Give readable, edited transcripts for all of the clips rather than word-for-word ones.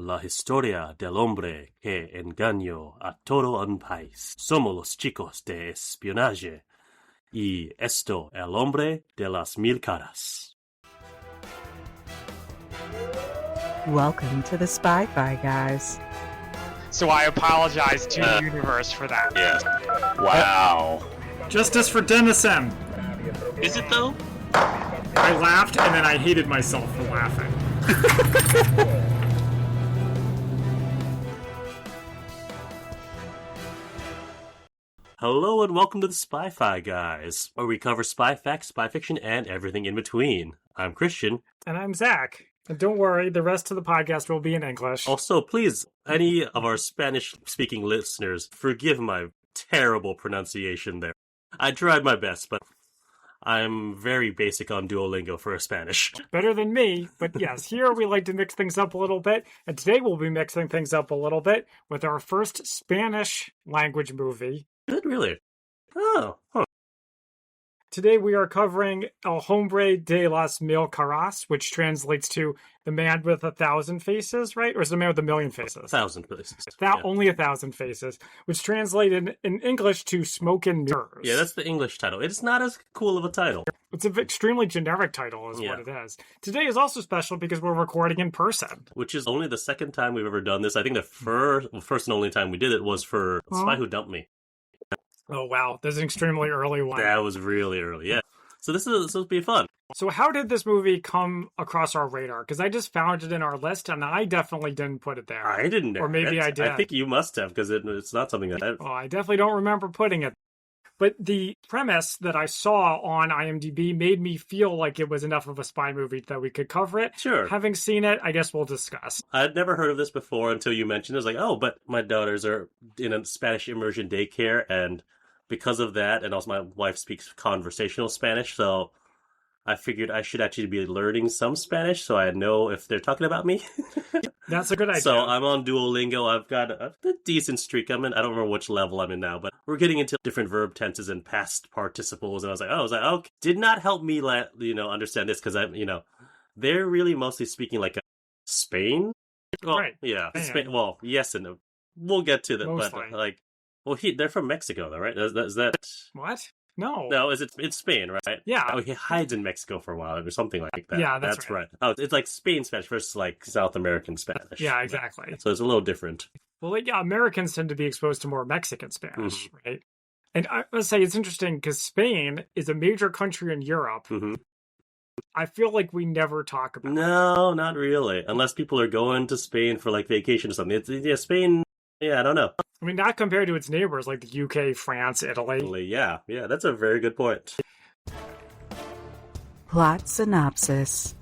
La historia del hombre que engañó a todo un país. Somos los chicos de espionaje. Y esto, el hombre de las mil caras. Welcome to the Spy-Fi, guys. So I apologize to the universe for that. Yeah. Wow. Justice for Denison! Is it though? I laughed and then I hated myself for laughing. Hello and welcome to the Spy-Fi guys, where we cover spy facts, spy fiction, and everything in between. I'm Christian. And I'm Zach. And don't worry, the rest of the podcast will be in English. Also, please, any of our Spanish-speaking listeners, forgive my terrible pronunciation there. I tried my best, but I'm very basic on Duolingo for Spanish. Better than me, but yes, here we like to mix things up a little bit. And today we'll be mixing things up a little bit with our first Spanish language movie. Good, really? Oh, huh. Today we are covering El Hombre de las Mil Caras, which translates to the man with 1,000 faces, right? Or is it the man with 1,000,000 faces? 1,000 faces. Only 1,000 faces, which translated in English to Smoke and Mirrors. Yeah, that's the English title. It's not as cool of a title. It's an extremely generic title is what it is. Today is also special because we're recording in person. Which is only the second time we've ever done this. I think the first and only time we did it was for Spy Who Dumped Me. Oh, wow. There's an extremely early one. That was really early, yeah. So this will be fun. So how did this movie come across our radar? Because I just found it in our list, and I definitely didn't put it there. I didn't. Or maybe I did. I think you must have, because it's not something that I definitely don't remember putting it. But the premise that I saw on IMDb made me feel like it was enough of a spy movie that we could cover it. Sure. Having seen it, I guess we'll discuss. I'd never heard of this before until you mentioned it. I was like, oh, but my daughters are in a Spanish immersion daycare, and because of that, and also my wife speaks conversational Spanish, so I figured I should actually be learning some Spanish so I know if they're talking about me. That's a good idea. So I'm on Duolingo. I've got a decent streak. I don't remember which level I'm in now, but we're getting into different verb tenses and past participles, and I was like, okay. Did not help me, understand this, because they're really mostly speaking like Spain. Well, right. Yeah. Spain. Well, yes and no. We'll get to that, mostly. But well, they're from Mexico, though, right? Is that what? No. No, it's Spain, right? Yeah. Oh, he hides in Mexico for a while or something like that. Yeah, that's right. Oh, it's like Spain Spanish versus like South American Spanish. Yeah, exactly. So it's a little different. Well, yeah, Americans tend to be exposed to more Mexican Spanish, right? And I must say it's interesting because Spain is a major country in Europe. Mm-hmm. I feel like we never talk about it. No, not really. Unless people are going to Spain for like vacation or something. Spain. Yeah, I don't know. I mean, not compared to its neighbors like the UK, France, Italy. Yeah, that's a very good point. Plot synopsis.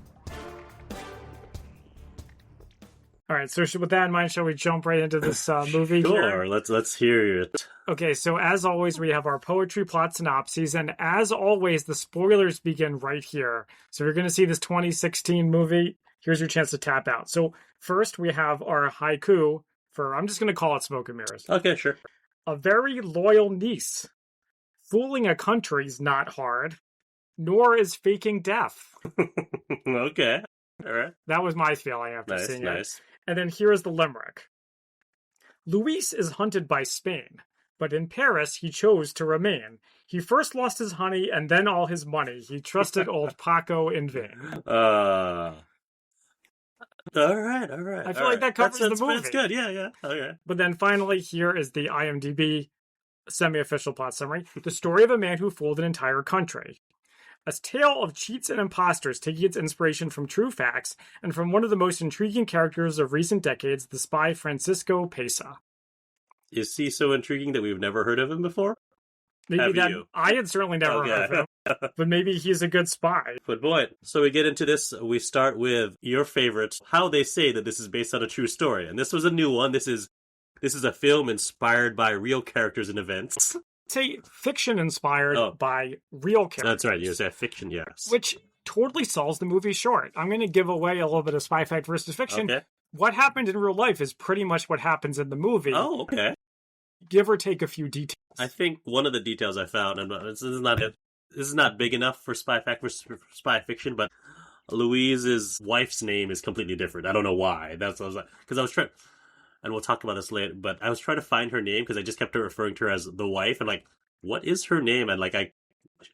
All right, so with that in mind, shall we jump right into this movie Sure, here? let's hear it. Okay, so as always, we have our poetry plot synopses, and as always, the spoilers begin right here. So you're going to see this 2016 movie. Here's your chance to tap out. So first, we have our haiku for, I'm just going to call it Smoke and Mirrors. Okay, sure. A very loyal niece. Fooling a country's not hard, nor is faking death. Okay, all right. That was my feeling after seeing it. Nice. And then here is the limerick. Luis is hunted by Spain, but in Paris he chose to remain. He first lost his honey and then all his money. He trusted old Paco in vain. All right. I feel like that covers the movie. That's good, yeah. Okay. But then finally, here is the IMDb semi-official plot summary. The story of a man who fooled an entire country. A tale of cheats and imposters taking its inspiration from true facts and from one of the most intriguing characters of recent decades, the spy Francisco Pesa. Is he so intriguing that we've never heard of him before? Maybe I had certainly never heard of him, but maybe he's a good spy. Good point. So we get into this. We start with your favorite, how they say that this is based on a true story. And this was a new one. This is a film inspired by real characters and events. Say fiction inspired by real characters. That's right. You said fiction, yes. Which totally sells the movie short. I'm going to give away a little bit of spy fact versus fiction. Okay. What happened in real life is pretty much what happens in the movie. Oh, okay. Give or take a few details. I think one of the details I found, and this is not big enough for spy fact versus spy fiction, but Louise's wife's name is completely different. I don't know why. That's what I was like, because I was trying, and we'll talk about this later. But I was trying to find her name because I just kept referring to her as the wife, and like, what is her name? And like,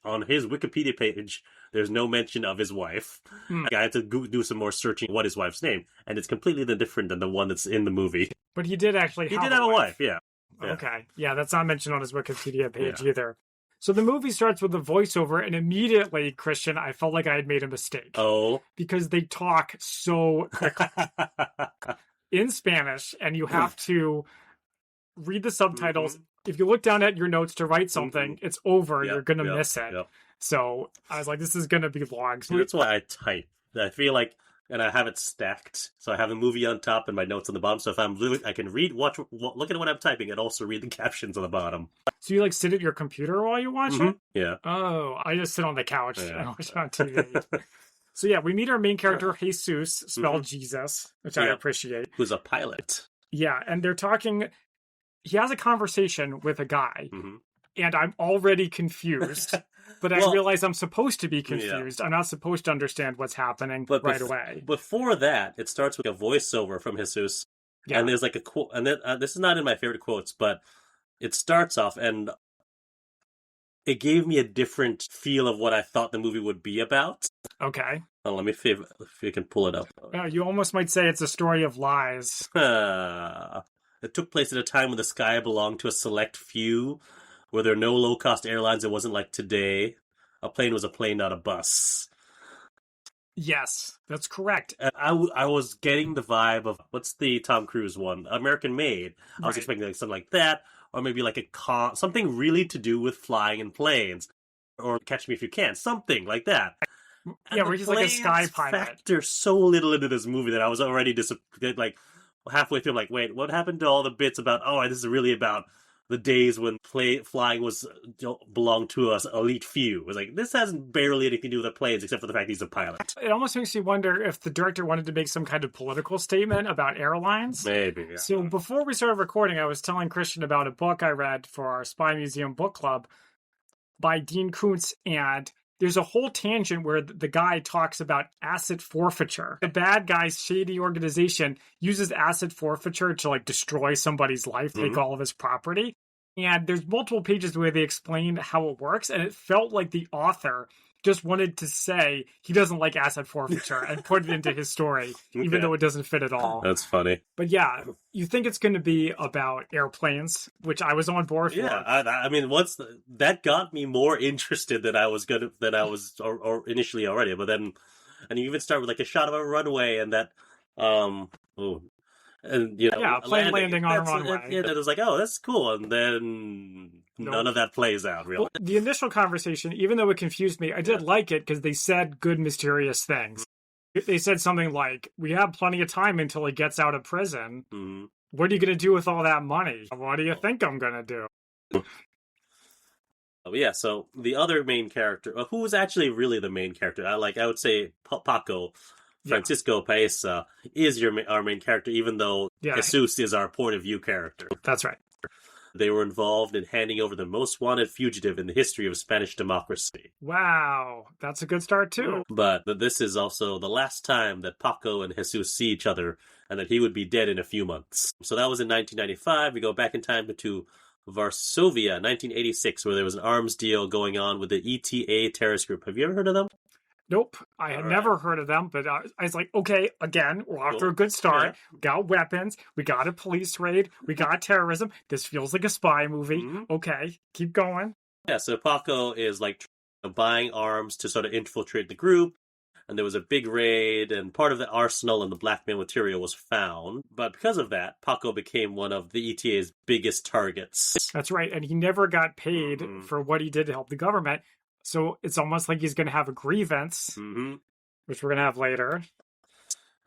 on his Wikipedia page, there's no mention of his wife. Like, I had to do some more searching. What his wife's name, and it's completely different than the one that's in the movie. But he did actually. He did have a wife. Yeah. Okay. Yeah, that's not mentioned on his Wikipedia page either. So the movie starts with a voiceover, and immediately, Christian, I felt like I had made a mistake. Oh. Because they talk so quickly in Spanish, and you have to read the subtitles. If you look down at your notes to write something, it's over. You're going to miss it. So I was like, this is going to be long. So that's why I type. I feel like, and I have it stacked. So I have the movie on top and my notes on the bottom. So if I can read, look at what I'm typing and also read the captions on the bottom. So you like sit at your computer while you watch it? Yeah. Oh, I just sit on the couch and watch it on TV. So yeah, we meet our main character, Jesus, spelled Jesus, which I appreciate. Who's a pilot. Yeah, and they're talking. He has a conversation with a guy, and I'm already confused. But I realize I'm supposed to be confused. I'm not supposed to understand what's happening right away. Before that, it starts with a voiceover from Jesus. Yeah. And there's like a quote, and then, this is not in my favorite quotes, but it starts off, and it gave me a different feel of what I thought the movie would be about. Okay. Oh, let me see if you can pull it up. You almost might say it's a story of lies. It took place at a time when the sky belonged to a select few, where there are no low-cost airlines. It wasn't like today. A plane was a plane, not a bus. Yes, that's correct. And I was getting the vibe of, what's the Tom Cruise one? American Made. I was expecting like something like that, or maybe like something really to do with flying in planes, or Catch Me If You Can, something like that. Yeah, where he's like a sky pilot. Factor so little into this movie that I was already disappointed. Like halfway through, I'm like, wait, what happened to all the bits about? Oh, this is really about the days when flying belonged to us elite few. It was like, this has barely anything to do with the planes except for the fact he's a pilot. It almost makes you wonder if the director wanted to make some kind of political statement about airlines. Maybe. Yeah. So before we started recording, I was telling Christian about a book I read for our Spy Museum book club by Dean Koontz, and there's a whole tangent where the guy talks about asset forfeiture. The bad guy's shady organization uses asset forfeiture to like destroy somebody's life, take all of his property. And there's multiple pages where they explain how it works. And it felt like the author just wanted to say he doesn't like asset forfeiture and put it into his story, even though it doesn't fit at all. That's funny. But yeah, you think it's going to be about airplanes, which I was on board for. Yeah, I mean, that got me more interested than I was initially already. But then, and you even start with like a shot of a runway and that, and a plane landing on a runway. It was like, oh, that's cool, and then none of that plays out really. Well, the initial conversation, even though it confused me, I did like it because they said good, mysterious things. They said something like, "We have plenty of time until he gets out of prison. What are you going to do with all that money? What do you think I'm going to do?" Oh yeah, so the other main character, who is actually really the main character, I would say Paco. Francisco Paesa is our main character, even though Jesus is our point of view character. That's right. They were involved in handing over the most wanted fugitive in the history of Spanish democracy. Wow, that's a good start too. But this is also the last time that Paco and Jesus see each other, and that he would be dead in a few months. So that was in 1995. We go back in time to Varsovia, 1986, where there was an arms deal going on with the ETA terrorist group. Have you ever heard of them? Nope, I had never heard of them, but I was like, okay, again, we're off to a good start. Yeah. We got weapons, we got a police raid, we got terrorism. This feels like a spy movie. Okay, keep going. Yeah, so Paco is like buying arms to sort of infiltrate the group, and there was a big raid, and part of the arsenal and the blackmail material was found. But because of that, Paco became one of the ETA's biggest targets. That's right, and he never got paid for what he did to help the government. So it's almost like he's going to have a grievance, which we're going to have later.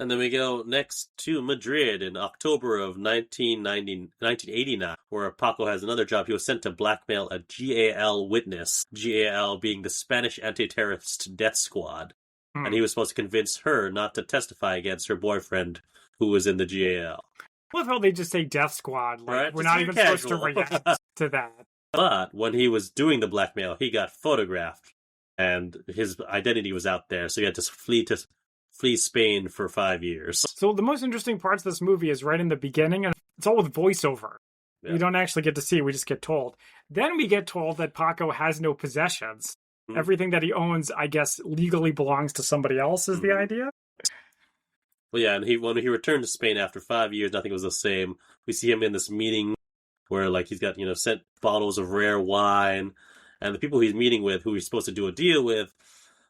And then we go next to Madrid in October of 1989, where Paco has another job. He was sent to blackmail a GAL witness, GAL being the Spanish anti-terrorist death squad. And he was supposed to convince her not to testify against her boyfriend, who was in the GAL. I love how they just say death squad. Like, right? We're not even supposed to react to that. But when he was doing the blackmail, he got photographed and his identity was out there, so he had to flee Spain for 5 years. So the most interesting parts of this movie is right in the beginning, and it's all with voiceover. Yeah. We don't actually get to see, we just get told. Then we get told that Paco has no possessions. Mm-hmm. Everything that he owns, I guess, legally belongs to somebody else, is the idea. Well, yeah, and when he returned to Spain after 5 years, nothing was the same. We see him in this meeting where, like, he's got, sent bottles of rare wine, and the people he's meeting with, who he's supposed to do a deal with,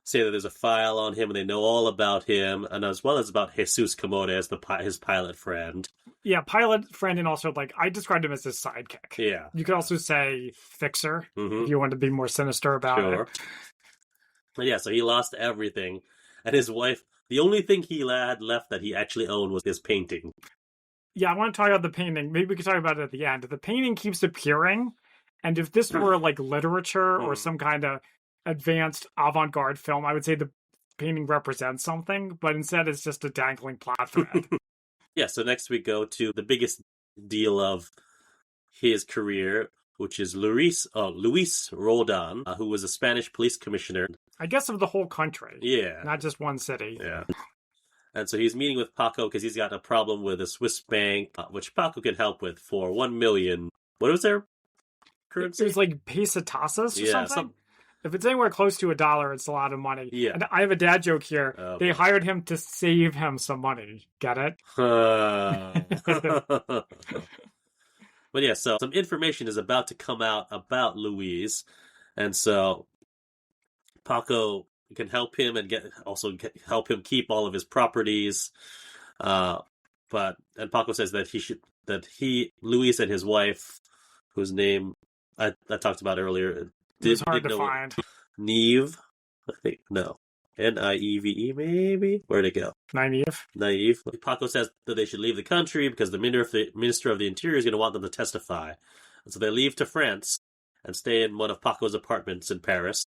say that there's a file on him and they know all about him, and as well as about Jesus Camores, his pilot friend. Yeah, pilot friend, and also, like, I described him as his sidekick. Yeah. You could also say fixer, if you want to be more sinister about it. But yeah, so he lost everything, and his wife, the only thing he had left that he actually owned was his painting. Yeah, I want to talk about the painting. Maybe we could talk about it at the end. The painting keeps appearing, and if this were like literature or some kind of advanced avant-garde film, I would say the painting represents something, but instead it's just a dangling plot thread. Yeah, so next we go to the biggest deal of his career, which is Luis Roldan, who was a Spanish police commissioner. I guess of the whole country. Yeah. Not just one city. Yeah. And so he's meeting with Paco because he's got a problem with a Swiss bank, which Paco can help with for 1 million. What was their currency? It was like pesetasas or something? If it's anywhere close to $1, it's a lot of money. Yeah. And I have a dad joke here. They hired him to save him some money. Get it? But yeah, so some information is about to come out about Luis. And so Paco can help him and help him keep all of his properties. But Paco says that Luis and his wife, whose name I talked about earlier, it's hard to find. Neve, I think. No. Nieve, maybe? Where'd it go? Naive. Paco says that they should leave the country because the Minister of the Interior is going to want them to testify. And so they leave to France and stay in one of Paco's apartments in Paris.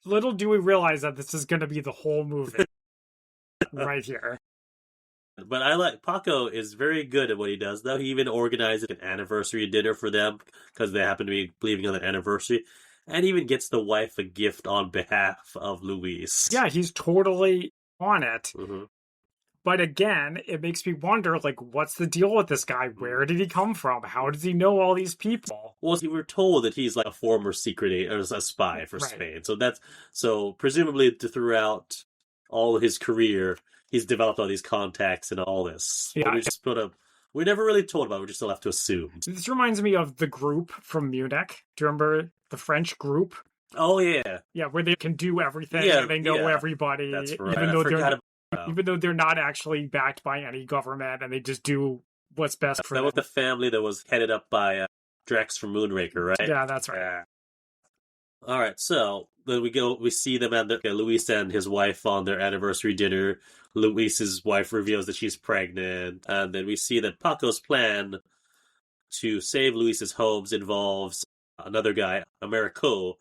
Little do we realize that this is going to be the whole movie right here. But Paco is very good at what he does, though. He even organizes an anniversary dinner for them because they happen to be leaving on an anniversary. And even gets the wife a gift on behalf of Luis. Yeah, he's totally on it. Mm-hmm. But again, it makes me wonder, like, what's the deal with this guy? Where did he come from? How does he know all these people? Well, we were told that he's like a former secret agent, or a spy for Spain. So presumably throughout all of his career, he's developed all these contacts and all this. Yeah. We're never really told about it. We're just left to assume. This reminds me of the group from Munich. Do you remember the French group? Oh, yeah. Yeah, where they can do everything and they know everybody. That's right. Even though they're not actually backed by any government and they just do what's best for them. That was the family that was headed up by Drax from Moonraker, right? Yeah, that's right. Yeah. All right, so then we see them at Luis and his wife on their anniversary dinner. Luis's wife reveals that she's pregnant, and then we see that Paco's plan to save Luis's homes involves another guy, Americo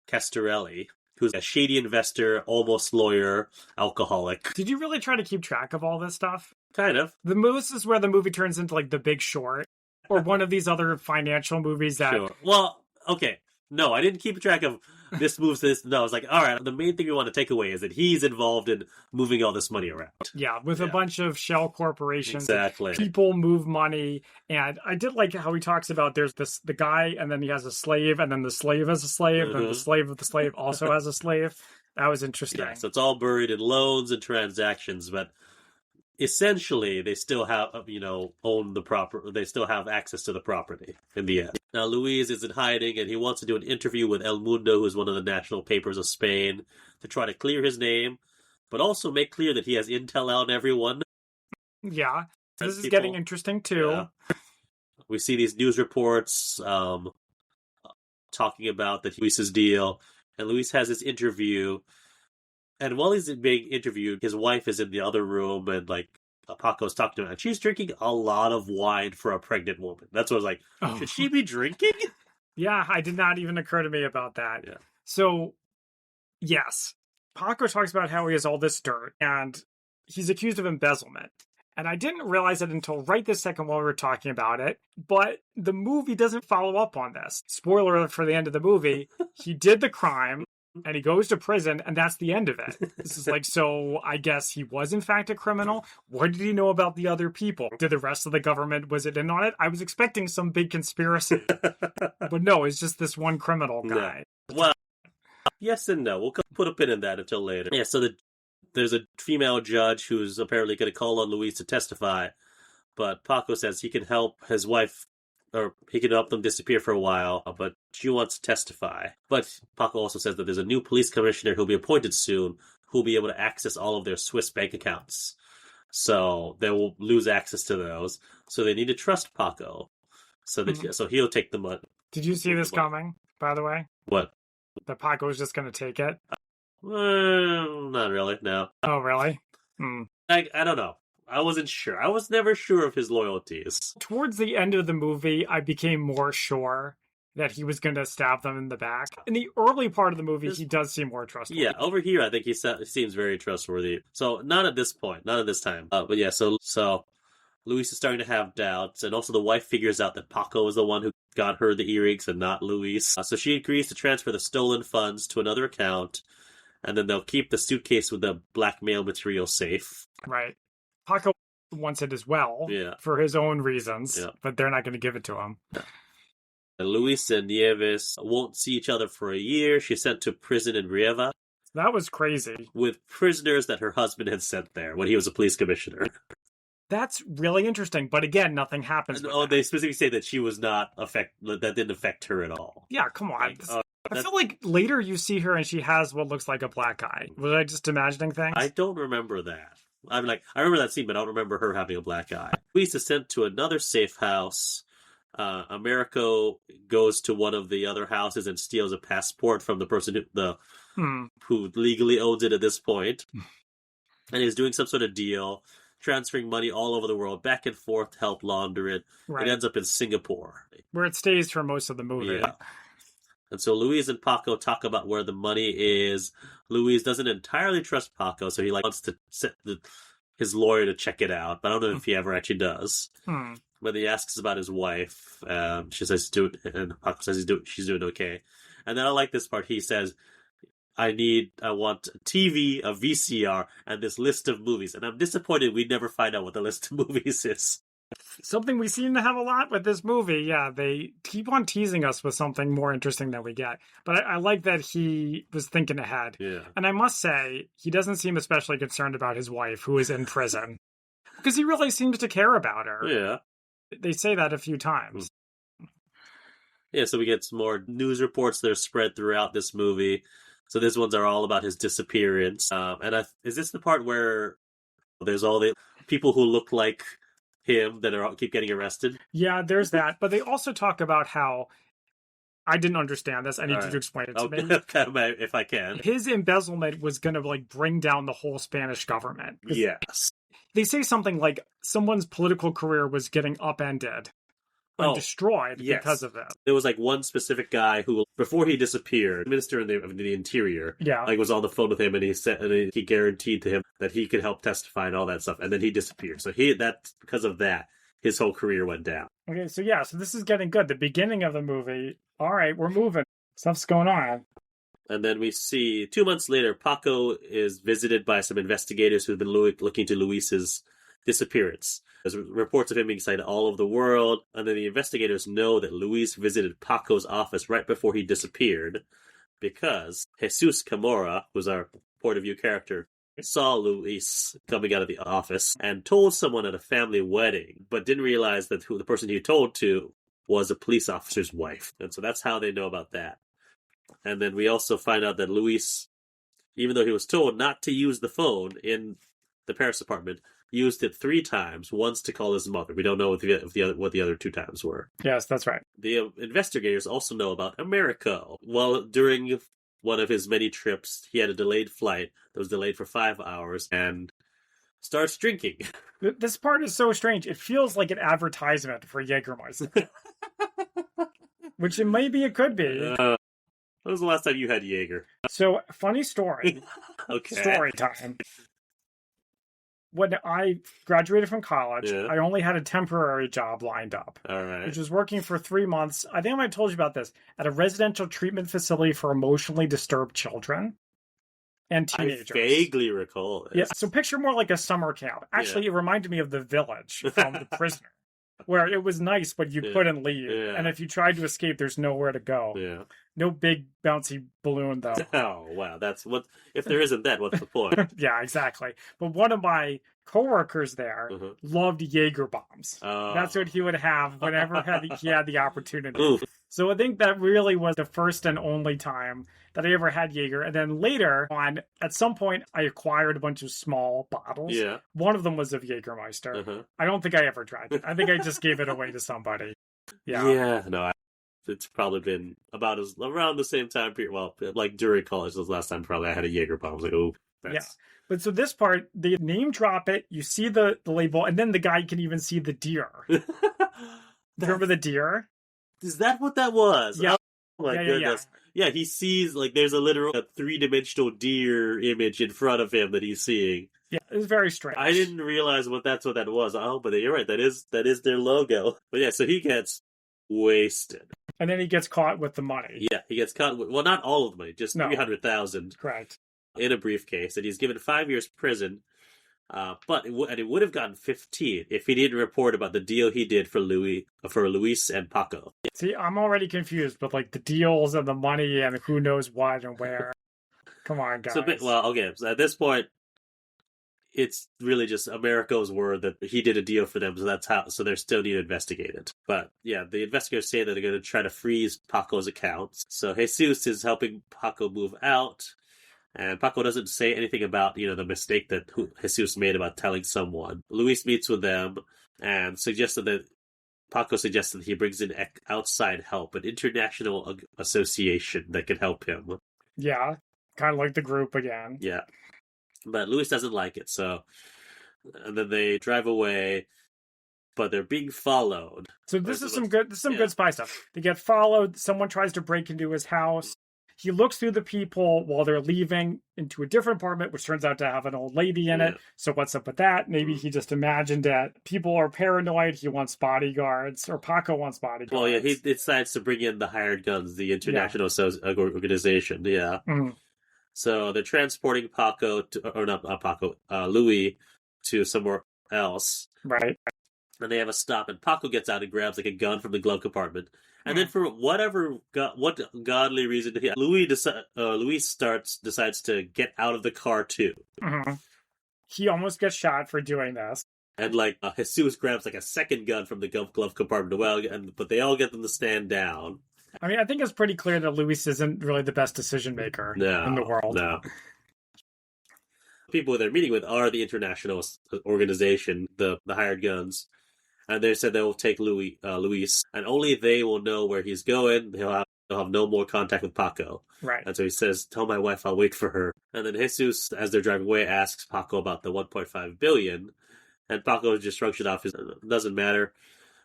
Castorelli, who's a shady investor, almost lawyer, alcoholic. Did you really try to keep track of all this stuff? Kind of. This is where the movie turns into like The Big Short, or one of these other financial movies that... Sure. Well, okay. No, I didn't keep track of this moves to this. No, I was like, all right, the main thing we want to take away is that he's involved in moving all this money around. Yeah, with a bunch of shell corporations. Exactly. People move money. And I did like how he talks about there's the guy, and then he has a slave, and then the slave has a slave, and then the slave of the slave also has a slave. That was interesting. Yeah, so it's all buried in loans and transactions, but essentially they still have, own the property. They still have access to the property in the end. Now, Luis is in hiding, and he wants to do an interview with El Mundo, who's one of the national papers of Spain, to try to clear his name, but also make clear that he has intel on everyone. Yeah, this is getting interesting, too. Yeah. We see these news reports talking about Luis's deal, and Luis has this interview, and while he's being interviewed, his wife is in the other room, and, Paco's talking to her, and she's drinking a lot of wine for a pregnant woman. That's what I was like, should she be drinking? Yeah, it did not even occur to me about that. Yeah. So, yes, Paco talks about how he has all this dirt, and he's accused of embezzlement. And I didn't realize it until right this second while we were talking about it, but the movie doesn't follow up on this. Spoiler alert for the end of the movie, he did the crime, and he goes to prison, and that's the end of it. This is like, so I guess he was in fact a criminal. What did he know about the other people? Did the rest of the government, was it in on it? I was expecting some big conspiracy, but no, it's just this one criminal guy. No. Well, yes and no. We'll put a pin in that until later. Yeah, so there's a female judge who's apparently going to call on Luis to testify, but Paco says he can help his wife, or he can help them disappear for a while, but she wants to testify. But Paco also says that there's a new police commissioner who'll be appointed soon, who'll be able to access all of their Swiss bank accounts. So they will lose access to those. So they need to trust Paco. So he'll take the money. Did you see this coming, by the way? What? That Paco was just going to take it? Not really, no. Oh, really? I don't know. I wasn't sure. I was never sure of his loyalties. Towards the end of the movie, I became more sure that he was going to stab them in the back. In the early part of the movie, he does seem more trustworthy. Yeah, over here, I think he seems very trustworthy. So, not at this point, not at this time. But yeah, so Luis is starting to have doubts, and also the wife figures out that Paco is the one who got her the earrings and not Luis. So she agrees to transfer the stolen funds to another account, and then they'll keep the suitcase with the blackmail material safe. Right. Paco wants it as well, for his own reasons, but they're not going to give it to him. And Luis and Nieves won't see each other for a year. She's sent to prison in Rieva. That was crazy. With prisoners that her husband had sent there when he was a police commissioner. That's really interesting, but again, nothing happens. They specifically say that she was not that didn't affect her at all. Yeah, come on. I feel like later you see her and she has what looks like a black eye. Was I just imagining things? I don't remember that. I remember that scene, but I don't remember her having a black eye. Luis is sent to another safe house. Americo goes to one of the other houses and steals a passport from the person who legally owns it at this point. And is doing some sort of deal, transferring money all over the world, back and forth to help launder it. Right. It ends up in Singapore, where it stays for most of the movie. Yeah. And so Luis and Paco talk about where the money is. Luis doesn't entirely trust Paco, so he wants to set his lawyer to check it out. But I don't know if he ever actually does. But he asks about his wife. She says and Paco says she's doing okay. And then I like this part. He says, I want a TV, a VCR, and this list of movies. And I'm disappointed we never find out what the list of movies is. Something we seem to have a lot with this movie. Yeah, they keep on teasing us with something more interesting than we get. But I like that he was thinking ahead. Yeah. And I must say, he doesn't seem especially concerned about his wife, who is in prison. Because he really seems to care about her. Yeah. They say that a few times. Yeah, so we get some more news reports that are spread throughout this movie. So these ones are all about his disappearance. Is this the part where there's all the people who look like him that keep getting arrested? Yeah, there's that. But they also talk about how, I didn't understand this. I need you to explain it to me. If I can. His embezzlement was going to bring down the whole Spanish government. Yes. They say something like someone's political career was getting upended. Destroyed because of it. There was one specific guy who, before he disappeared, Minister of the Interior, was on the phone with him, and he guaranteed to him that he could help testify and all that stuff, and then he disappeared. So because of that, his whole career went down. Okay, so this is getting good. The beginning of the movie, all right, we're moving. Stuff's going on. And then we see 2 months later, Paco is visited by some investigators who've been looking into Luis's disappearance. There's reports of him being sighted all over the world, and then the investigators know that Luis visited Paco's office right before he disappeared, because Jesus Camorra, who's our point of view character, saw Luis coming out of the office and told someone at a family wedding, but didn't realize that the person he told to was a police officer's wife. And so that's how they know about that. And then we also find out that Luis, even though he was told not to use the phone in the Paris apartment, used it 3 times, once to call his mother. We don't know what the other 2 times were. Yes, that's right. The investigators also know about Americo. Well, during one of his many trips, he had a delayed flight that was delayed for 5 hours and starts drinking. This part is so strange. It feels like an advertisement for Jägermeister. Which maybe it could be. When was the last time you had Jaeger? So, funny story. Okay. Story time. when I graduated from college, Yeah. I only had a temporary job lined up, All right. which was working for 3 months. I think I might have told you about this, at a residential treatment facility for emotionally disturbed children and teenagers. I vaguely recall this. Yeah, so picture more like a summer camp. Actually, it reminded me of The Village from The Prisoner, where it was nice, but you couldn't leave. Yeah. And if you tried to escape, there's nowhere to go. Yeah. No big bouncy balloon, though. Oh, wow. That's what. If there isn't that, what's the point? Yeah, exactly. But one of my coworkers there loved Jaeger bombs. That's what he would have whenever he had the opportunity. Oof. So I think that really was the first and only time that I ever had Jaeger. And then later on, at some point, I acquired a bunch of small bottles. Yeah. One of them was of Jägermeister. I don't think I ever tried it. I think I just gave it away to somebody. Yeah. Yeah. No, it's probably been about around the same time period. Well, like during college, was the last time probably I had a Jaeger bomb. I was like, oh, that's... Yeah. But so this part, they name drop it, you see the label, and then the guy can even see the deer. Remember the deer? Is that what that was? Yeah. Oh my goodness. Yeah, he sees, like, there's a literal 3-dimensional deer image in front of him that he's seeing. Yeah, it was very strange. I didn't realize that's what that was. Oh, but you're right, that is their logo. But yeah, so he gets wasted. And then he gets caught with the money. Yeah, he gets caught with, well, not all of the money, just 300,000. Correct. In a briefcase, and he's given 5 years prison. But it would have gotten 15 if he didn't report about the deal he did for Luis and Paco. See, I'm already confused, but like the deals and the money and who knows what and where. Come on, guys. So at this point, it's really just Americo's word that he did a deal for them, so they're still need to investigate it. But yeah, the investigators say that they're going to try to freeze Paco's accounts. So Jesus is helping Paco move out. And Paco doesn't say anything about, the mistake that Jesus made about telling someone. Luis meets with them and Paco suggested that he brings in outside help, an international association that can help him. Yeah, kind of like the group again. Yeah. But Luis doesn't like it, and then they drive away, but they're being followed. So this is some good spy stuff. They get followed, someone tries to break into his house. He looks through the people while they're leaving into a different apartment, which turns out to have an old lady in it. So what's up with that? Maybe he just imagined that people are paranoid. He wants bodyguards, or Paco wants bodyguards. Well, yeah, he decides to bring in the hired guns, the international organization. Yeah. Mm-hmm. So they're transporting Louis to somewhere else. Right. And they have a stop, and Paco gets out and grabs like a gun from the glove compartment. And then for what godly reason, Luis decides to get out of the car too. Mm-hmm. He almost gets shot for doing this. And Jesus grabs like a second gun from the glove compartment. But they all get them to stand down. I mean, I think it's pretty clear that Luis isn't really the best decision maker in the world. No. People they're meeting with are the international organization, the hired guns. And they said they'll take Luis, and only they will know where he's going. They'll have no more contact with Paco. Right. And so he says, tell my wife I'll wait for her. And then Jesus, as they're driving away, asks Paco about the $1.5 billion. And Paco just shrugs it off. It doesn't matter.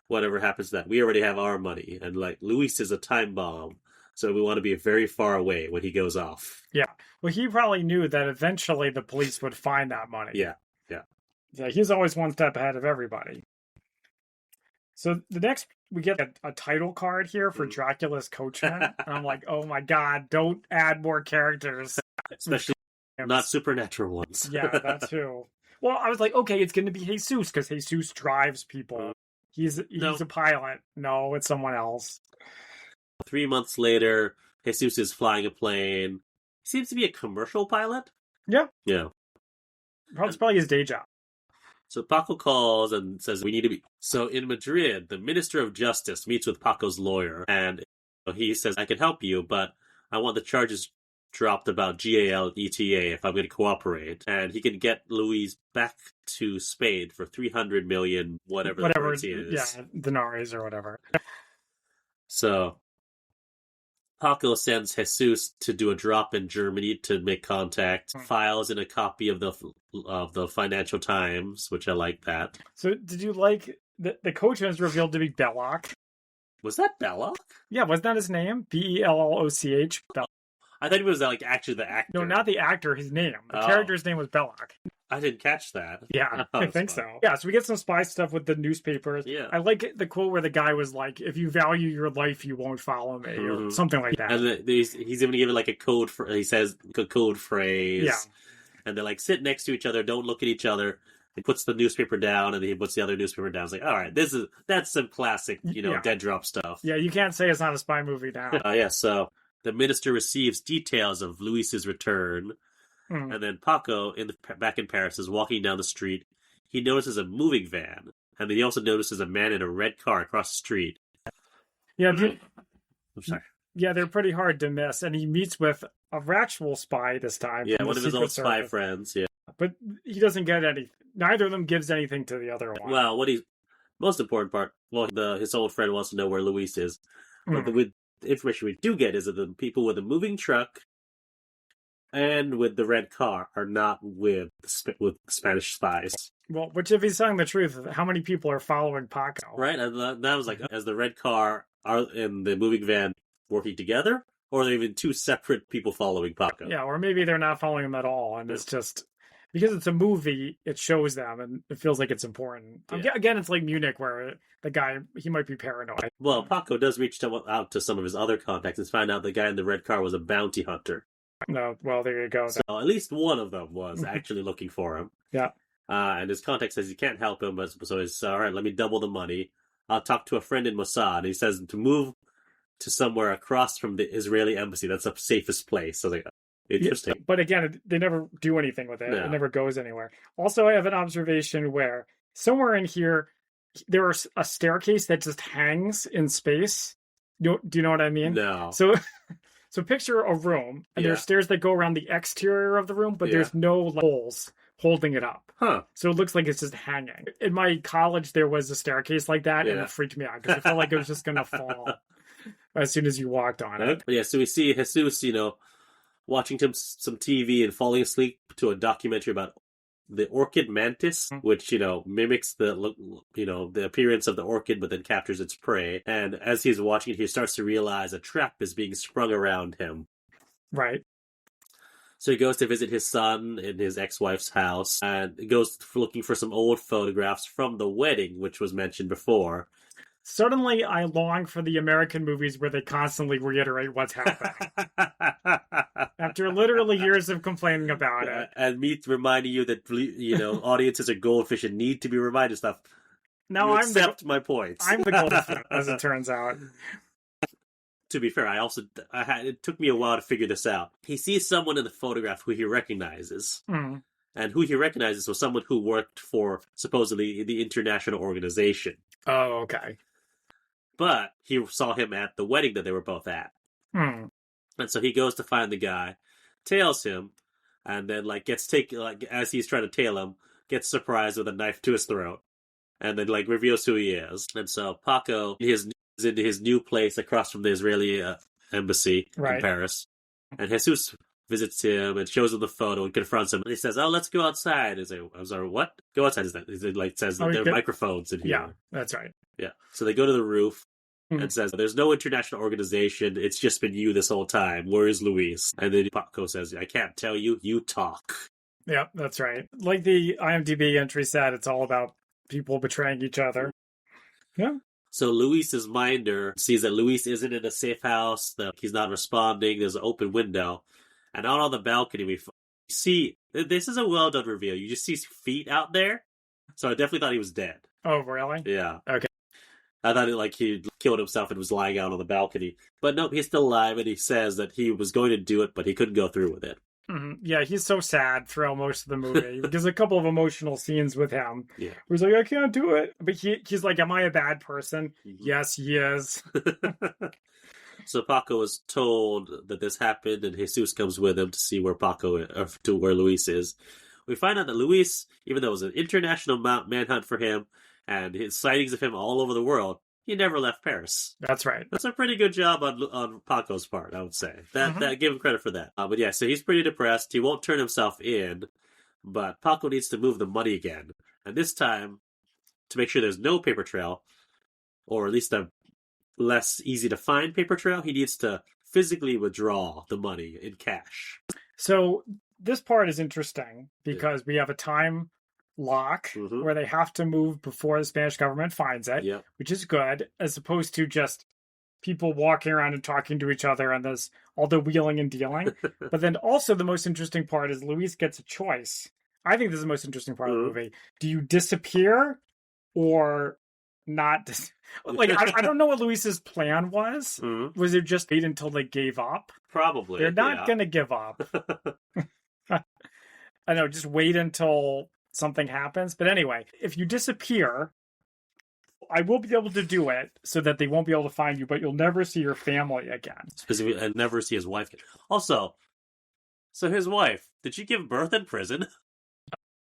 Whatever happens to that. We already have our money. And Luis is a time bomb. So we want to be very far away when he goes off. Yeah. Well, he probably knew that eventually the police would find that money. Yeah. Yeah, he's always one step ahead of everybody. So the next, we get a title card here for Dracula's coachman. And I'm like, oh my god, don't add more characters. Especially not supernatural ones. Yeah, that too. Well, I was like, okay, it's going to be Jesus, because Jesus drives people. He's a pilot. No, it's someone else. 3 months later, Jesus is flying a plane. He seems to be a commercial pilot. Yeah. Yeah. It's probably his day job. So Paco calls and says, we need to be... So in Madrid, the Minister of Justice meets with Paco's lawyer, and he says, I can help you, but I want the charges dropped about GAL ETA if I'm going to cooperate. And he can get Luis back to Spain for 300 million, whatever the currency is. Yeah, denaries or whatever. So Paco sends Jesus to do a drop in Germany to make contact, files in a copy of the Financial Times, which I like that. So did you like the coachman is revealed to be Belloc? Was that Belloc? Yeah, wasn't that his name? Belloch. I thought he was actually the actor. No, not the actor, his name. The character's name was Belloc. I didn't catch that. Yeah, Oh, I that's think fun. so. Yeah, so we get some spy stuff with the newspapers. Yeah. I like the quote where the guy was like, "If you value your life, you won't follow me," or something like that. And he's even given like a code for. He says a code phrase. Yeah. And they're like sit next to each other, don't look at each other. He puts the newspaper down, and he puts the other newspaper down. It's like, all right, that's some classic, Yeah. dead drop stuff. Yeah, you can't say it's not a spy movie now. Yeah. So the minister receives details of Luis's return, and then Paco, back in Paris, is walking down the street. He notices a moving van, and then he also notices a man in a red car across the street. Yeah, I'm sorry. Yeah, they're pretty hard to miss, and he meets with a actual spy this time. Yeah, from one the of his Secret old spy Service. friends. Yeah. But he doesn't get any. Neither of them gives anything to the other one. Well, most important part. Well, his old friend wants to know where Luis is. But the information we do get is that the people with the moving truck and with the red car are not with Spanish spies. Well, which if he's telling the truth, how many people are following Paco? Right? And that was like, as the red car and the moving van working together, or are they even two separate people following Paco? Yeah, or maybe they're not following him at all, and it's just because it's a movie, it shows them, and it feels like it's important. Yeah. Again, it's like Munich, where the guy, he might be paranoid. Well, Paco does reach out to some of his other contacts and find out the guy in the red car was a bounty hunter. No, well, there you go. So at least one of them was actually looking for him. Yeah. And his contact says he can't help him, so he's all right. Let me double the money. I'll talk to a friend in Mossad. He says to move to somewhere across from the Israeli embassy. That's the safest place. So interesting. Yeah, but again, they never do anything with it. No. It never goes anywhere. Also, I have an observation where somewhere in here, there's a staircase that just hangs in space. Do you know what I mean? No. So picture a room, and Yeah. there's stairs that go around the exterior of the room, but there's no holes holding it up. Huh. So it looks like it's just hanging. In my college, there was a staircase like that, and Yeah. it freaked me out because I felt like it was just going to fall as soon as you walked on it. Yeah, so we see Jesus, watching some TV and falling asleep to a documentary about the orchid mantis, which, mimics the appearance of the orchid, but then captures its prey. And as he's watching it, he starts to realize a trap is being sprung around him. Right. So he goes to visit his son in his ex-wife's house, and goes looking for some old photographs from the wedding, which was mentioned before. Suddenly, I long for the American movies where they constantly reiterate what's happening. After literally years of complaining about it. And me reminding you that, audiences are goldfish and need to be reminded stuff. Now you accept my points. I'm the goldfish, as it turns out. To be fair, it took me a while to figure this out. He sees someone in the photograph who he recognizes. Mm. And who he recognizes was someone who worked for, supposedly, the international organization. Oh, okay. But he saw him at the wedding that they were both at. Mm. And so he goes to find the guy, tails him, and then as he's trying to tail him, gets surprised with a knife to his throat. And then reveals who he is. And so Paco is into his new place across from the Israeli embassy in Paris. And Jesus visits him and shows him the photo and confronts him. And he says, "Oh, let's go outside." He's like, "I'm sorry, what? Go outside." He says there are microphones in here. Yeah, that's right. Yeah. So they go to the roof and says, "There's no international organization. It's just been you this whole time. Where is Luis?" And then Paco says, "I can't tell you. You talk." Yeah, that's right. Like the IMDb entry said, it's all about people betraying each other. Yeah. So Luis's minder sees that Luis isn't in a safe house, that he's not responding. There's an open window. And out on the balcony, we see, this is a well-done reveal. You just see feet out there. So I definitely thought he was dead. Oh, really? Yeah. Okay. I thought he killed himself and was lying out on the balcony. But nope, he's still alive, and he says that he was going to do it, but he couldn't go through with it. Mm-hmm. Yeah, he's so sad throughout most of the movie. There's a couple of emotional scenes with him. Yeah. Where he's like, "I can't do it." But he's like, "Am I a bad person?" Mm-hmm. Yes, he is. So Paco is told that this happened, and Jesus comes with him to see where where Luis is. We find out that Luis, even though it was an international manhunt for him, and his sightings of him all over the world, he never left Paris. That's right. That's a pretty good job on Paco's part, I would say. That give him credit for that. But yeah, so he's pretty depressed. He won't turn himself in, but Paco needs to move the money again. And this time, to make sure there's no paper trail, or at least a less easy to find paper trail, he needs to physically withdraw the money in cash. So this part is interesting because we have a time lock where they have to move before the Spanish government finds it, which is good, as opposed to just people walking around and talking to each other and there's all the wheeling and dealing. But then also the most interesting part is Luis gets a choice. I think this is the most interesting part of the movie. Do you disappear or not? Like, I don't know what Luis's plan was. Was it just wait until they gave up? Probably. They're not going to give up. I know, just wait until something happens. But anyway, if you disappear, I will be able to do it so that they won't be able to find you, but you'll never see your family again. Specifically, and never see his wife again. Also, so his wife, did she give birth in prison?